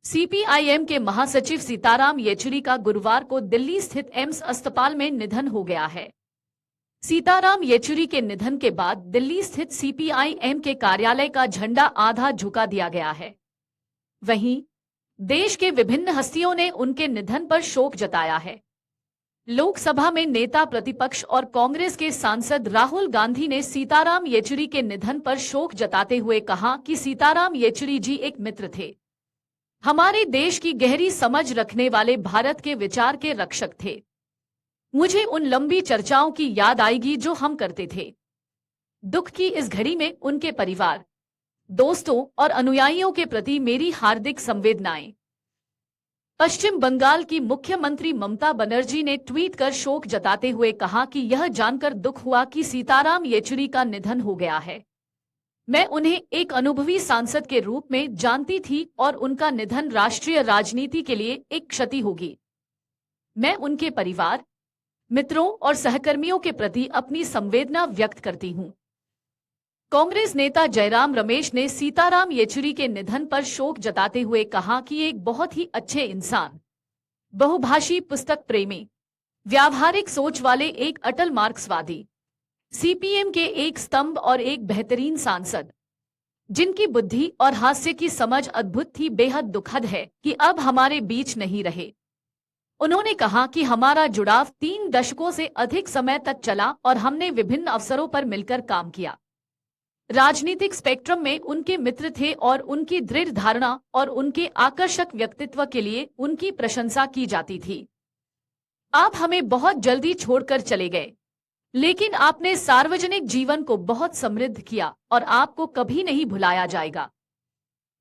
CPIM के महासचिव सीताराम येचुरी का गुरुवार को दिल्ली स्थित एम्स अस्पताल में निधन हो गया है। सीताराम येचुरी के निधन के बाद दिल्ली स्थित सीपीआईएम के कार्यालय का झंडा आधा झुका दिया गया है। वहीं देश के विभिन्न हस्तियों ने उनके निधन पर शोक जताया है। लोकसभा में नेता प्रतिपक्ष और कांग्रेस के सांसद राहुल गांधी ने सीताराम येचुरी के निधन पर शोक जताते हुए कहा कि सीताराम येचुरी जी एक मित्र थे, हमारे देश की गहरी समझ रखने वाले, भारत के विचार के रक्षक थे। मुझे उन लंबी चर्चाओं की याद आएगी जो हम करते थे। दुख की इस घड़ी में उनके परिवार, दोस्तों और अनुयायियों के प्रति मेरी हार्दिक संवेदनाएं। पश्चिम बंगाल की मुख्यमंत्री ममता बनर्जी ने ट्वीट कर शोक जताते हुए कहा कि यह जानकर दुख हुआ कि सीताराम येचुरी का निधन हो गया है। मैं उन्हें एक अनुभवी सांसद के रूप में जानती थी और उनका निधन राष्ट्रीय राजनीति के लिए एक क्षति होगी। मैं उनके परिवार, मित्रों और सहकर्मियों के प्रति अपनी संवेदना व्यक्त करती हूं। कांग्रेस नेता जयराम रमेश ने सीताराम येचुरी के निधन पर शोक जताते हुए कहा कि एक बहुत ही अच्छे इंसान, बहुभाषी, पुस्तक प्रेमी, व्यावहारिक सोच वाले, एक अटल मार्क्सवादी, सीपीएम के एक स्तंभ और एक बेहतरीन सांसद, जिनकी बुद्धि और हास्य की समझ अद्भुत थी। बेहद दुखद है कि अब हमारे बीच नहीं रहे। उन्होंने कहा कि हमारा जुड़ाव 3 दशकों से अधिक समय तक चला और हमने विभिन्न अवसरों पर मिलकर काम किया। राजनीतिक स्पेक्ट्रम में उनके मित्र थे और उनकी दृढ़ धारणा और उनके आकर्षक व्यक्तित्व के लिए उनकी प्रशंसा की जाती थी। आप हमें बहुत जल्दी छोड़कर चले गए, लेकिन आपने सार्वजनिक जीवन को बहुत समृद्ध किया और आपको कभी नहीं भुलाया जाएगा।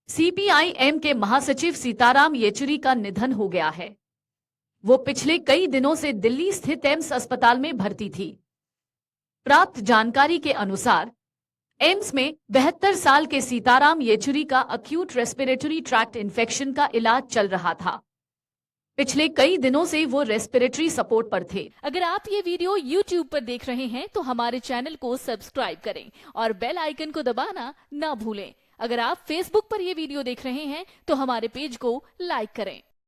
सीपीआईएम के महासचिव सीताराम येचुरी का निधन हो गया है। वो पिछले कई दिनों से दिल्ली स्थित एम्स अस्पताल में भर्ती थी। प्राप्त जानकारी के अनुसार एम्स में 72 साल के सीताराम येचुरी का अक्यूट रेस्पिरेटरी ट्रैक्ट इन्फेक्शन का इलाज चल रहा था। पिछले कई दिनों से वो रेस्पिरेटरी सपोर्ट पर थे। अगर आप ये वीडियो YouTube पर देख रहे हैं तो हमारे चैनल को सब्सक्राइब करें और बेल आइकन को दबाना ना भूलें। अगर आप Facebook पर ये वीडियो देख रहे हैं तो हमारे पेज को लाइक करें।